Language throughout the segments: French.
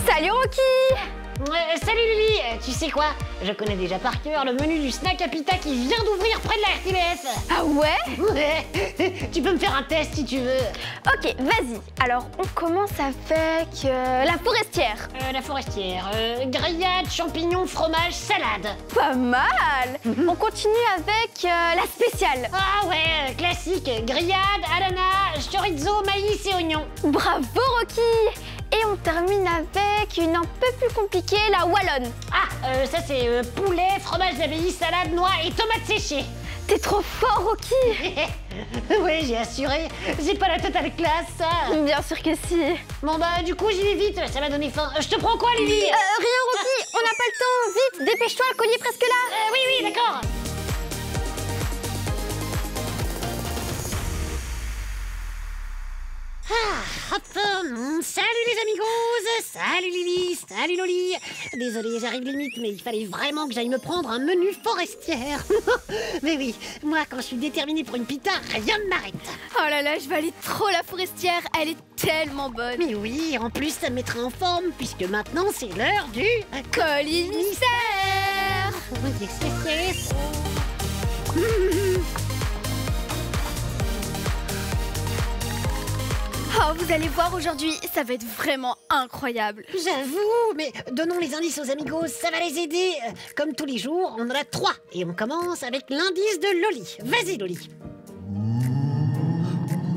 Salut Rocky! Salut Lily, tu sais quoi? Je connais déjà par cœur le menu du snack Apita qui vient d'ouvrir près de la RTBF. Ah ouais? Ouais. Tu peux me faire un test si tu veux. Ok, vas-y. Alors, on commence avec la forestière. La forestière, grillade, champignons, fromage, salade. Pas mal. On continue avec la spéciale. Ah ouais, classique, grillade, ananas, chorizo, maïs et oignons. Bravo Rocky! Et on termine avec une un peu plus compliquée, la wallonne. Ah, ça c'est poulet, fromage d'abbaye, salade, noix et tomates séchées. T'es trop fort Rocky! Ouais, j'ai assuré. J'ai pas la totale classe, ça. Bien sûr que si. Bon bah du coup j'y vais vite, ça m'a donné faim. Je te prends quoi Lily? Rien Rocky, on n'a pas le temps. Vite, dépêche-toi, le collier est presque là. Oui, d'accord. Ah, hop, salut les amigos, salut Lily, salut Loli. Désolée, j'arrive limite, mais il fallait vraiment que j'aille me prendre un menu forestière. Mais oui, moi quand je suis déterminée pour une pita, rien ne m'arrête. Oh là là, je vais aller trop la forestière, elle est tellement bonne. Mais oui, en plus ça me mettra en forme, puisque maintenant c'est l'heure du colis mystère. Yes, yes, yes. Oh, vous allez voir aujourd'hui, ça va être vraiment incroyable. J'avoue, mais donnons les indices aux amigos, ça va les aider. Comme tous les jours, on en a 3. Et on commence avec l'indice de Loli. Vas-y, Loli.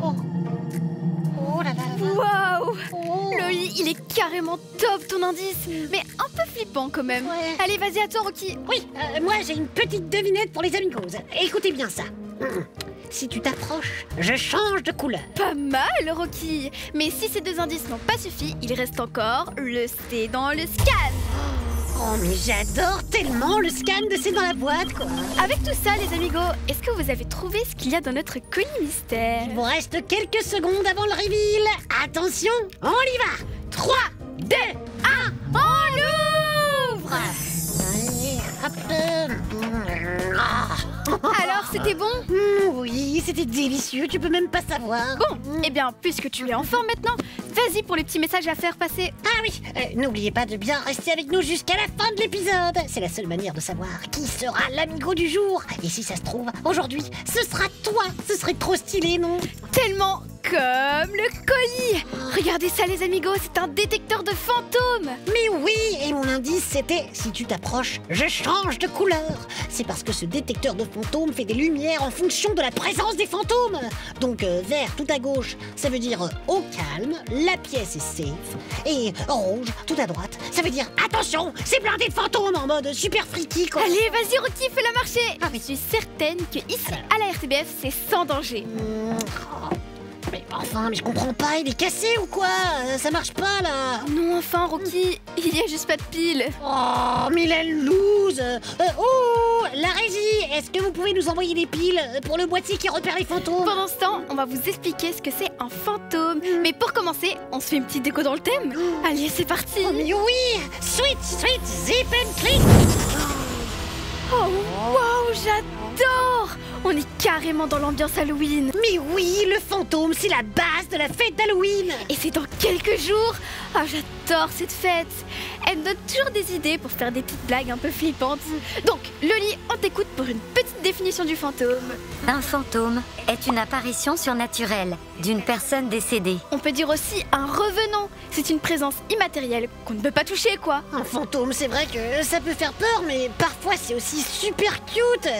Oh. Oh là là là. Waouh! Oh. Loli, il est carrément top ton indice, mais un peu flippant quand même. Ouais. Allez, vas-y à toi, Rocky. Oui, moi j'ai une petite devinette pour les amigos. Écoutez bien ça. Si tu t'approches, je change de couleur. Pas mal, Rocky. Mais si ces deux indices n'ont pas suffi, il reste encore le C dans le scan. Oh, mais j'adore tellement le scan de C'est dans la boîte, quoi. Avec tout ça, les amigos, est-ce que vous avez trouvé ce qu'il y a dans notre colis mystère? Il vous reste quelques secondes avant le reveal. Attention, on y va. 3, 2, 1, on ouvre. Allez, hop. Alors, c'était bon? Oui, c'était délicieux, tu peux même pas savoir. Bon, eh bien, puisque tu es en forme maintenant, vas-y pour les petits messages à faire passer. Ah oui, n'oubliez pas de bien rester avec nous jusqu'à la fin de l'épisode. C'est la seule manière de savoir qui sera l'amigo du jour. Et si ça se trouve, aujourd'hui, ce sera toi. Ce serait trop stylé, non? Tellement comme le colis. Regardez ça, les amigos, c'est un détecteur de fantômes. Mais oui, et mon indice c'était, si tu t'approches, je change de couleur. C'est parce que ce détecteur de fantômes fait des lumières en fonction de la présence des fantômes. Donc vert tout à gauche, ça veut dire au calme, la pièce est safe. Et rouge tout à droite, ça veut dire attention, c'est blindé de fantômes en mode super freaky quoi. Allez, vas-y, Rocky, fais-la marcher. Ah oui. Je suis certaine que ici, à la RTBF, c'est sans danger. Mais enfin, mais je comprends pas, il est cassé ou quoi? Ça marche pas là. Non, enfin, Rocky, il y a juste pas de pile. Oh, mais la loose. Oh, la régie, est-ce que vous pouvez nous envoyer les piles pour le boîtier qui repère les fantômes? Pendant ce temps, on va vous expliquer ce que c'est un fantôme. Mais pour commencer, on se fait une petite déco dans le thème. Allez, c'est parti. Oh, mais oui, sweet, zip and click. Oh, wow, j'adore. On est carrément dans l'ambiance Halloween. Mais oui, le fantôme, c'est la base de la fête d'Halloween. Et c'est dans quelques jours. Ah, j'adore cette fête. Elle me donne toujours des idées pour faire des petites blagues un peu flippantes. Donc, Loli, on t'écoute pour une petite définition du fantôme. Un fantôme est une apparition surnaturelle d'une personne décédée. On peut dire aussi un revenant. C'est une présence immatérielle qu'on ne peut pas toucher, quoi. Un fantôme, c'est vrai que ça peut faire peur, mais parfois c'est aussi super cute.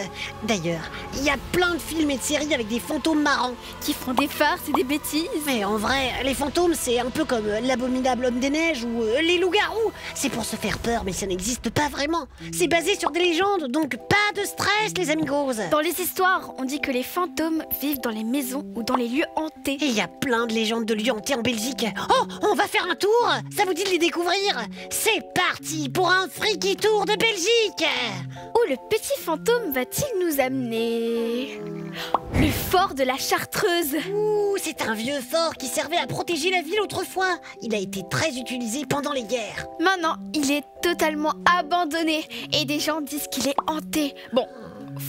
D'ailleurs, il y a plein de films et de séries avec des fantômes marrants. Qui font des farces et des bêtises. Mais en vrai, les fantômes, c'est un peu comme l'abominable homme des neiges ou les loups-garous. C'est pour se faire peur, mais ça n'existe pas vraiment. C'est basé sur des légendes, donc pas de stress, les amigos. Dans les histoires, on dit que les fantômes vivent dans les maisons ou dans les lieux hantés. Et il y a plein de légendes de lieux hantés en Belgique. Oh, on va faire un tour. Ça vous dit de les découvrir? C'est parti pour un freaky tour de Belgique. Où le petit fantôme va-t-il nous amener? Le fort de la Chartreuse. Ouh, c'est un vieux fort qui servait à protéger la ville autrefois. Il a été très utilisé pendant les guerres. Maintenant, il est totalement abandonné et des gens disent qu'il est hanté. Bon,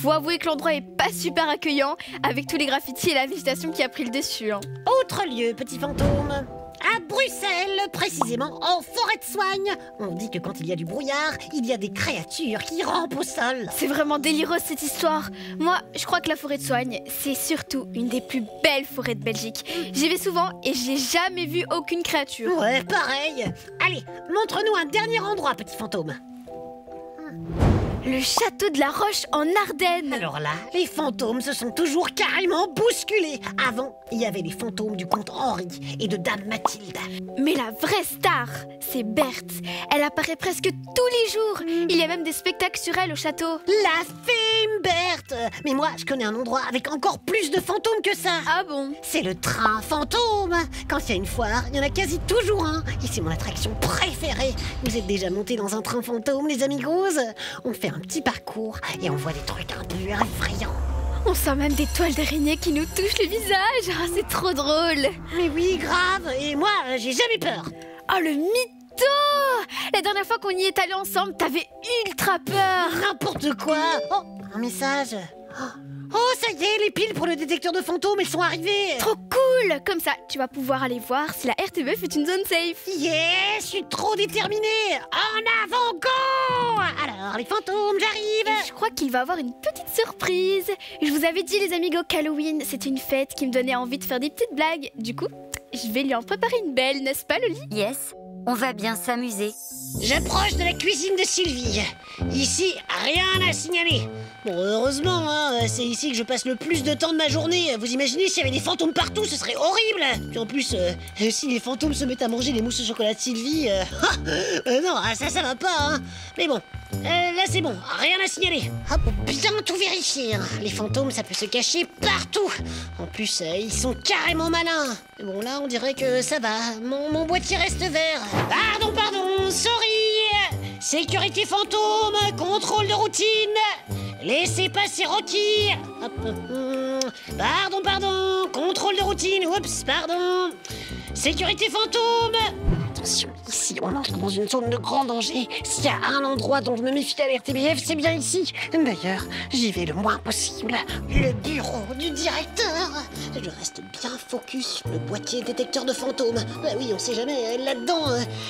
faut avouer que l'endroit est pas super accueillant avec tous les graffitis et la végétation qui a pris le dessus. Autre lieu, petit fantôme. à Bruxelles, précisément en forêt de soigne. On dit que quand il y a du brouillard, il y a des créatures qui rampent au sol. C'est vraiment délireux cette histoire. Moi, je crois que la forêt de soigne, c'est surtout une des plus belles forêts de Belgique. J'y vais souvent et j'ai jamais vu aucune créature. Ouais, pareil. Allez, montre-nous un dernier endroit, petit fantôme. Le château de la Roche en Ardennes. Alors là, les fantômes se sont toujours carrément bousculés. Avant, il y avait les fantômes du comte Henri et de Dame Mathilde. Mais la vraie star, c'est Berthe. Elle apparaît presque tous les jours. Il y a même des spectacles sur elle au château. La fame Berthe. Mais moi, je connais un endroit avec encore plus de fantômes que ça. Ah bon? C'est le train fantôme. Quand il y a une foire, il y en a quasi toujours un. Et c'est mon attraction préférée. Vous êtes déjà montés dans un train fantôme, les amigos? On fait un petit parcours et on voit des trucs un peu effrayants. On sent même des toiles d'araignée qui nous touchent le visage. Ah, c'est trop drôle. Mais oui, grave. Et moi, j'ai jamais peur. Oh, le mytho! La dernière fois qu'on y est allé ensemble, t'avais ultra peur. N'importe quoi. Oh, un message. Oh, ça y est, les piles pour le détecteur de fantômes, elles sont arrivées. Trop cool! Comme ça, tu vas pouvoir aller voir si la RTBF est une zone safe. Yeah, je suis trop déterminée. En avant, go! Alors, les fantômes, j'arrive. Je crois qu'il va avoir une petite surprise. Je vous avais dit, les amigos, qu'Halloween, c'était une fête qui me donnait envie de faire des petites blagues. Du coup, je vais lui en préparer une belle, n'est-ce pas, Loli? Yes, on va bien s'amuser. J'approche de la cuisine de Sylvie. Ici, rien à signaler. Bon, heureusement, hein, c'est ici que je passe le plus de temps de ma journée. Vous imaginez s'il y avait des fantômes partout, ce serait horrible. Puis en plus, si les fantômes se mettent à manger les mousses au chocolat de Sylvie... non, ça va pas, hein. Mais bon, là c'est bon, rien à signaler. Hop, bien tout vérifier, hein. Les fantômes, ça peut se cacher partout. En plus, ils sont carrément malins. Bon, là, on dirait que ça va. Mon boîtier reste vert. Pardon, sorry. Sécurité fantôme, contrôle de routine. Laissez passer Rocky. Hop, pardon, contrôle de routine. Oups, pardon. Sécurité fantôme. Attention, ici, on entre dans une zone de grand danger. S'il y a un endroit dont je me méfie à l'RTBF, c'est bien ici. D'ailleurs, j'y vais le moins possible. Le bureau du directeur. Je reste bien focus sur le boîtier détecteur de fantômes. Bah oui, on sait jamais, là-dedans,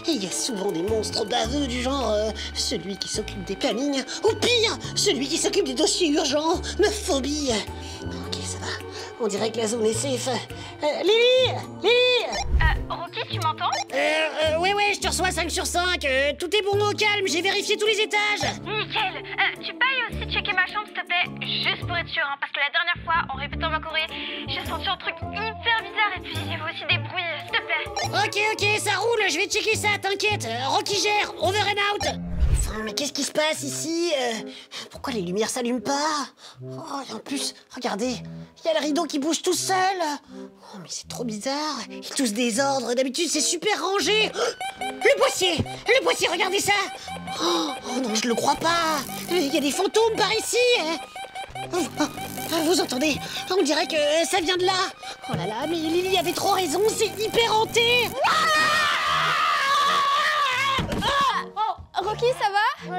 il y a souvent des monstres baveux du genre celui qui s'occupe des plannings, ou pire, celui qui s'occupe des dossiers urgents. Ma phobie. Ok, ça va. On dirait que la zone est safe. Lily! Rocky, tu m'entends? Ouais, je te reçois 5 sur 5. Tout est bon au calme, j'ai vérifié tous les étages. Nickel. Tu peux aussi checker ma chambre, s'il te plaît? Juste pour être sûr, hein, parce que la dernière fois, en répétant ma courrier, j'ai senti un truc hyper bizarre et puis il y avait aussi des bruits, s'il te plaît. Ok, ça roule, je vais checker ça, t'inquiète. Rocky gère, over and out. Enfin, mais qu'est-ce qui se passe ici? Pourquoi les lumières s'allument pas? Oh, et en plus, regardez, il y a le rideau qui bouge tout seul. Oh, mais c'est trop bizarre. Il y a tous des ordres, d'habitude c'est super rangé. Le boîtier, regardez ça. Oh non, je le crois pas. Il y a des fantômes par ici. Vous entendez? On dirait que ça vient de là. Oh là là, mais Lily avait trop raison, c'est hyper hanté. Rocky, ça va?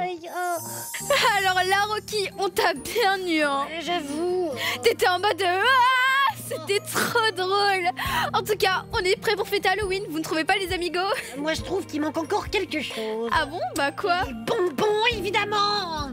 Alors là, Rocky, on t'a bien eu, hein. J'avoue. T'étais en mode... Ah, c'était trop drôle. En tout cas, on est prêts pour fêter Halloween, vous ne trouvez pas, les amigos? Moi, je trouve qu'il manque encore quelque chose. Ah bon? Bah quoi? Les bonbons, évidemment.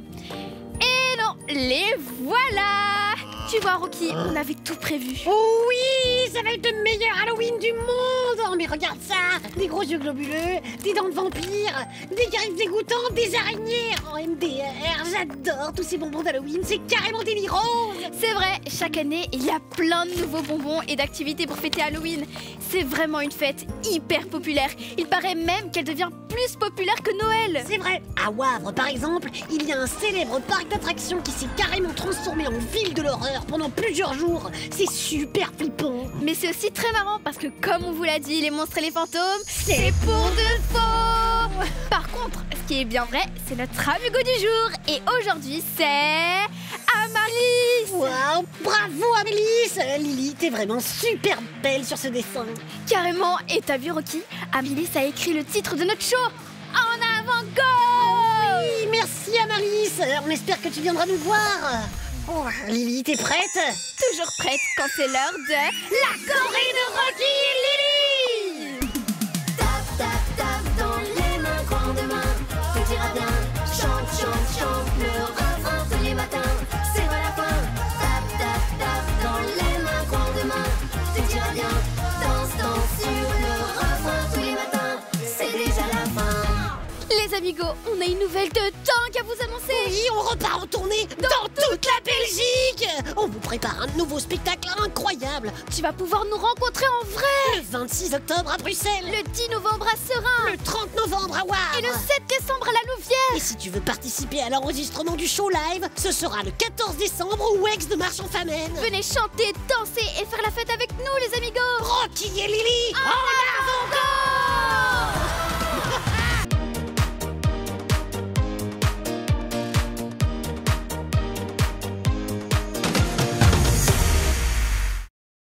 Et non, les voilà. Tu vois, Rocky, on avait tout prévu. Oh oui, ça va être le meilleur Halloween du monde. Oh, mais regarde ça, des gros yeux globuleux, des dents de vampire, des griffes dégoûtantes, des araignées. Oh, MDR, j'adore tous ces bonbons d'Halloween, c'est carrément délirant. C'est vrai, chaque année, il y a plein de nouveaux bonbons et d'activités pour fêter Halloween. C'est vraiment une fête hyper populaire. Il paraît même qu'elle devient plus populaire que Noël. C'est vrai. À Wavre, par exemple, il y a un célèbre parc d'attractions qui s'est carrément transformé en ville de l'horreur pendant plusieurs jours. C'est super flippant. Mais c'est aussi très marrant parce que, comme on vous l'a dit, les monstres et les fantômes, c'est pour de faux. Par contre, ce qui est bien vrai, c'est notre amigo du jour. Et aujourd'hui, c'est... Amaryllis. Waouh, bravo Amélis. Lily, t'es vraiment super belle sur ce dessin. Carrément. Et t'as vu, Rocky, Amaryllis a écrit le titre de notre show. En avant, go. Oui, merci Amélis. On espère que tu viendras nous voir. Oh, Lily, t'es prête? Toujours prête quand c'est l'heure de... La Corée de Rocky et Lily. amigos, on a une nouvelle de dingue à vous annoncer. Oui, on repart en tournée dans toute la Belgique. On vous prépare un nouveau spectacle incroyable. Tu vas pouvoir nous rencontrer en vrai. Le 26 octobre à Bruxelles. Le 10 novembre à Serein. Le 30 novembre à Wavre. Et le 7 décembre à la Louvière. Et si tu veux participer à l'enregistrement du show live, ce sera le 14 décembre au Wex de Marchand-Famenne. Venez chanter, danser et faire la fête avec nous les amigos. Rocky et Lily, en